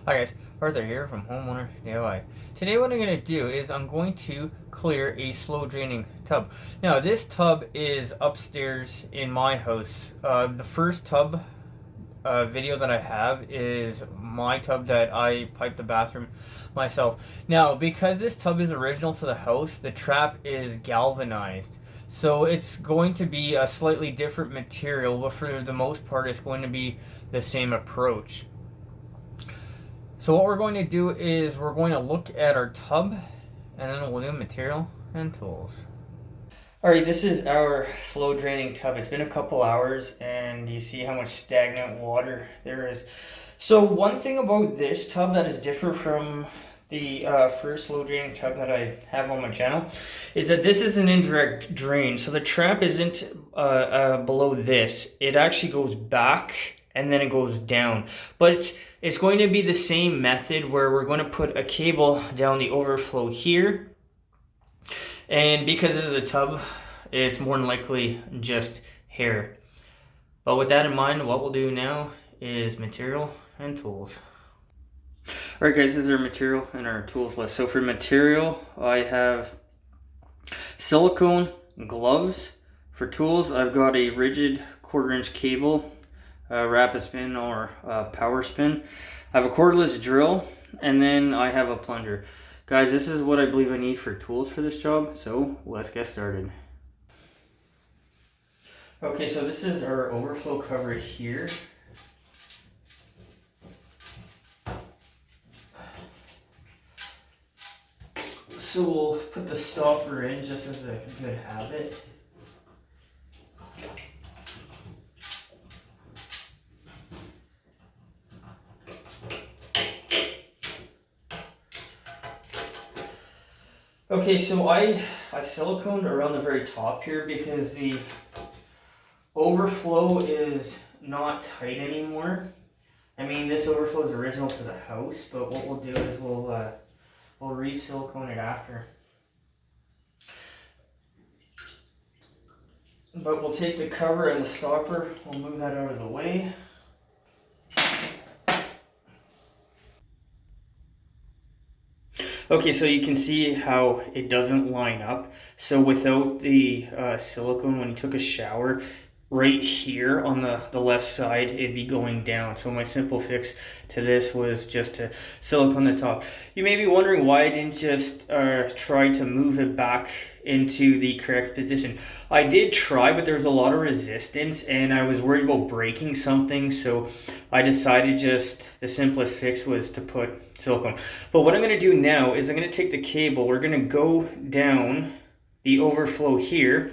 Hi guys, Arthur here from Homeowner DIY. Today what I'm going to do is I'm going to clear a slow draining tub. Now this tub is upstairs in my house. The first tub video that I have is my tub that I piped the bathroom myself. Now because this tub is original to the house, the trap is galvanized. So it's going to be a slightly different material, but for the most part it's going to be the same approach. So what we're going to do is we're going to look at our tub and then we'll do material and tools. Alright, this is our slow draining tub. It's been a couple hours and you see how much stagnant water there is. So one thing about this tub that is different from the first slow draining tub that I have on my channel is that this is an indirect drain. So the trap isn't below this. It actually goes back and then it goes down. But it's going to be the same method where we're going to put a cable down the overflow here. And because this is a tub, it's more than likely just hair. But with that in mind, what we'll do now is material and tools. Alright guys, this is our material and our tools list. So for material, I have silicone gloves. For tools, I've got a rigid 1/4-inch cable, rapid spin or power spin. I have a cordless drill, and then I have a plunger. Guys, this is what I believe I need for tools for this job, so let's get started. Okay, so this is our overflow cover here. So we'll put the stopper in just as a good habit. Okay, so I siliconed around the very top here because the overflow is not tight anymore. I mean, this overflow is original to the house, but what we'll do is we'll re-silicone it after. But we'll take the cover and the stopper, we'll move that out of the way. Okay, so you can see how it doesn't line up. So without the silicone, when you took a shower, right here on the left side, it'd be going down. So my simple fix to this was just to silicone the top. You may be wondering why I didn't just try to move it back into the correct position. I did try, but there was a lot of resistance and I was worried about breaking something, so I decided just the simplest fix was to put silicone. But what I'm going to do now is I'm going to take the cable, we're going to go down the overflow here,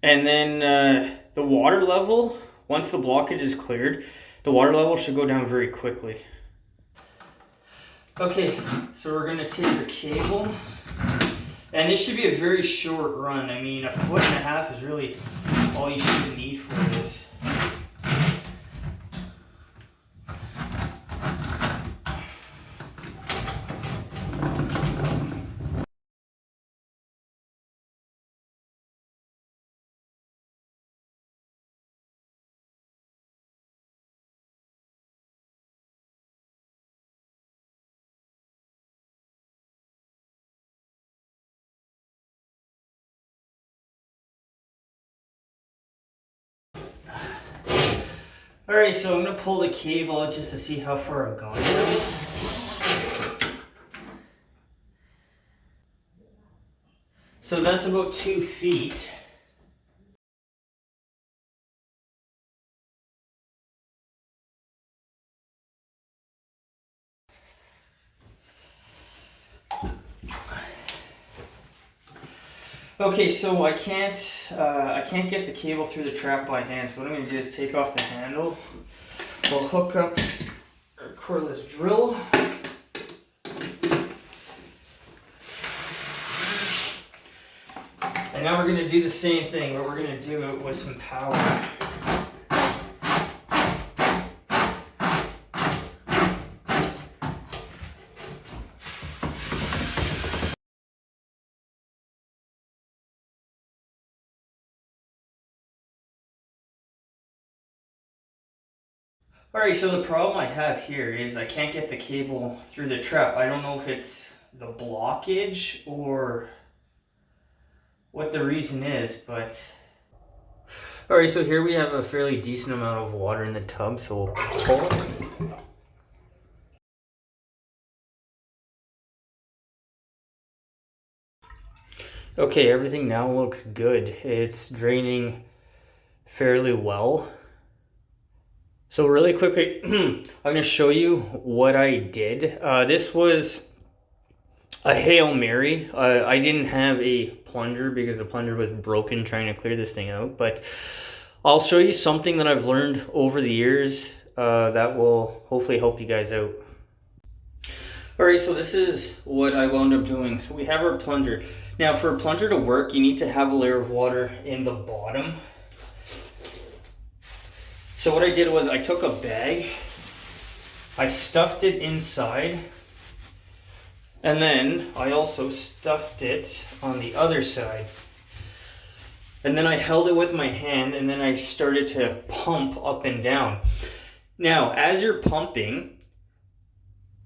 and then the water level, once the blockage is cleared, the water level should go down very quickly. Okay, so we're going to take the cable, and this should be a very short run. I mean, 1.5 feet is really all you should need for this. Alright, so I'm going to pull the cable out just to see how far I've gone now. So that's about 2 feet. Okay, so I can't get the cable through the trap by hand. So what I'm going to do is take off the handle. We'll hook up our cordless drill. And now we're going to do the same thing, but we're going to do it with some power. Alright, so the problem I have here is I can't get the cable through the trap. I don't know if it's the blockage or what the reason is, but... Alright, so here we have a fairly decent amount of water in the tub, so we'll pull it. Okay, everything now looks good. It's draining fairly well. So really quickly, I'm going to show you what I did. This was a Hail Mary. I didn't have a plunger because the plunger was broken trying to clear this thing out. But I'll show you something that I've learned over the years that will hopefully help you guys out. Alright, so this is what I wound up doing. So we have our plunger. Now for a plunger to work, you need to have a layer of water in the bottom. So what I did was I took a bag, I stuffed it inside, and then I also stuffed it on the other side. And then I held it with my hand, and then I started to pump up and down. Now, as you're pumping,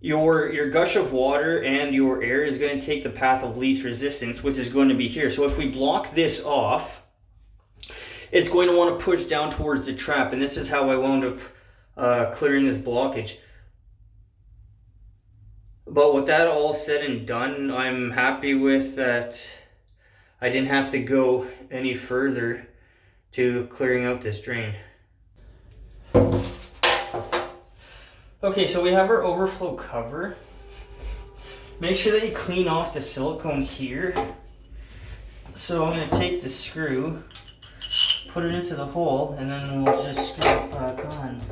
your gush of water and your air is going to take the path of least resistance, which is going to be here. So if we block this off, it's going to want to push down towards the trap, and this is how I wound up clearing this blockage. But with that all said and done, I'm happy with that. I didn't have to go any further to clearing out this drain. Okay, so we have our overflow cover. Make sure that you clean off the silicone here. So I'm going to take the screw, put it into the hole, and then we'll just screw it back on.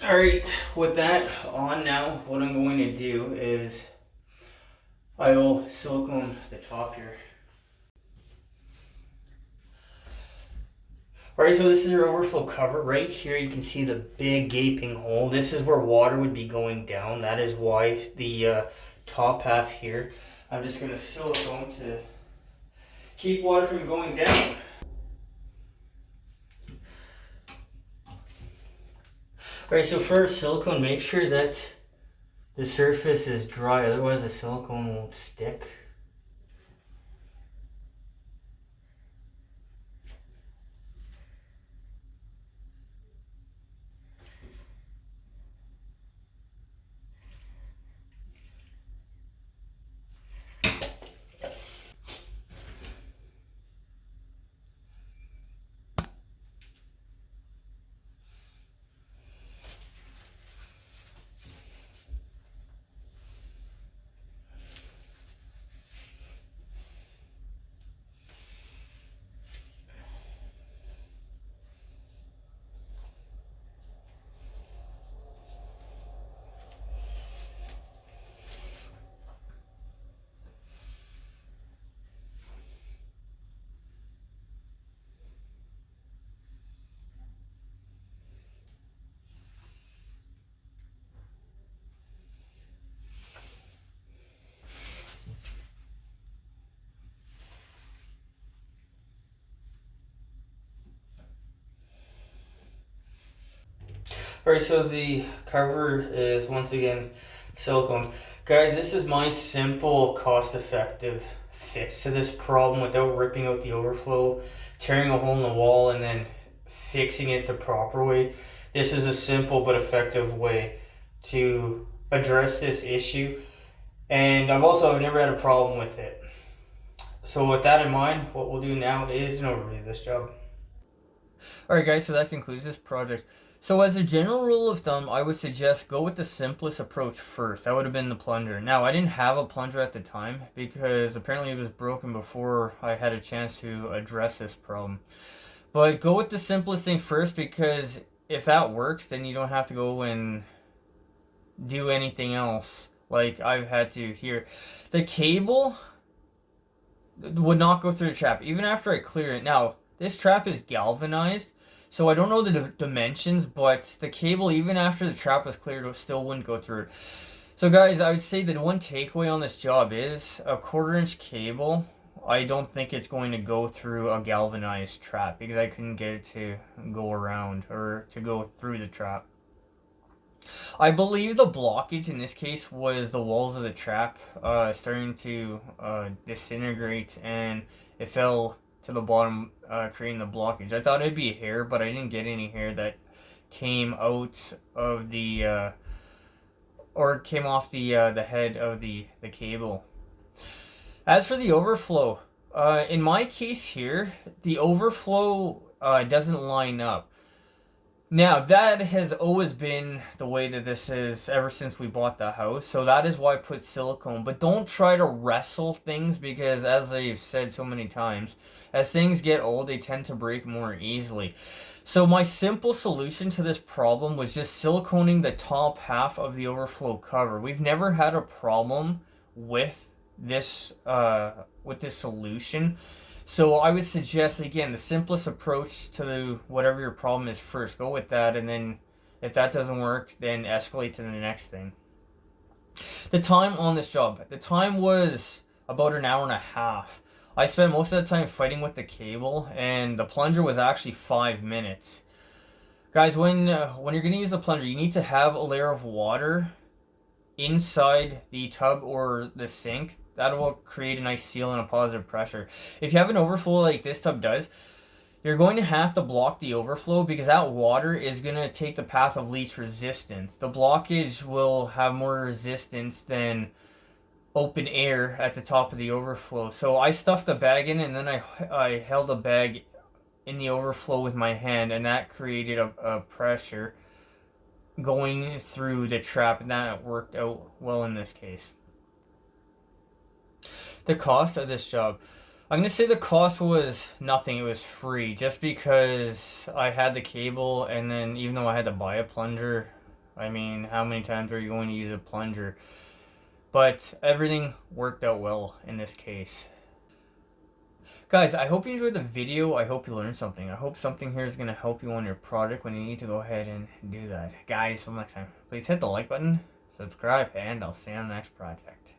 Alright, with that on now, what I'm going to do is I will silicone the top here. Alright, so this is your overflow cover. Right here you can see the big gaping hole. This is where water would be going down. That is why the top half here, I'm just going to silicone to keep water from going down. Alright, so for silicone, make sure that the surface is dry, otherwise the silicone won't stick. Alright, so the cover is once again silicone. Guys, this is my simple, cost-effective fix to this problem without ripping out the overflow, tearing a hole in the wall, and then fixing it the proper way. This is a simple but effective way to address this issue, and I've never had a problem with it. So with that in mind, what we'll do now is an overview of this job. Alright guys, so that concludes this project. So as a general rule of thumb, I would suggest go with the simplest approach first. That would have been the plunger. Now, I didn't have a plunger at the time because apparently it was broken before I had a chance to address this problem. But go with the simplest thing first, because if that works, then you don't have to go and do anything else like I've had to here. The cable would not go through the trap even after I clear it. Now, this trap is galvanized, so I don't know the dimensions, but the cable, even after the trap was cleared, still wouldn't go through it. So guys, I would say that one takeaway on this job is a 1/4 inch cable I don't think it's going to go through a galvanized trap because I couldn't get it to go around or to go through the trap. I believe the blockage in this case was the walls of the trap starting to disintegrate, and it fell to the bottom, creating the blockage. I thought it'd be hair, but I didn't get any hair that came out of the or came off the head of the cable. As for the overflow, in my case here, the overflow doesn't line up. Now, that has always been the way that this is ever since we bought the house. So that is why I put silicone. But don't try to wrestle things because, as I've said so many times, as things get old, they tend to break more easily. So my simple solution to this problem was just siliconing the top half of the overflow cover. We've never had a problem with this solution. So I would suggest, again, the simplest approach to whatever your problem is first. Go with that, and then if that doesn't work, then escalate to the next thing. The time on this job, the time was about an hour and a half. I spent most of the time fighting with the cable, and the plunger was actually 5 minutes. Guys, when you're going to use the plunger, you need to have a layer of water inside the tub or the sink. That will create a nice seal and a positive pressure. If you have an overflow like this tub does, you're going to have to block the overflow because that water is going to take the path of least resistance. The blockage will have more resistance than open air at the top of the overflow. So I stuffed the bag in, and then I held the bag in the overflow with my hand, and that created a pressure going through the trap, and that worked out well in this case. The cost of this job, I'm going to say the cost was nothing. It was free just because I had the cable, and then even though I had to buy a plunger, I mean, how many times are you going to use a plunger? But everything worked out well in this case. Guys, I hope you enjoyed the video. I hope you learned something. I hope something here is going to help you on your project when you need to go ahead and do that. Guys, until next time, please hit the like button, subscribe, and I'll see you on the next project.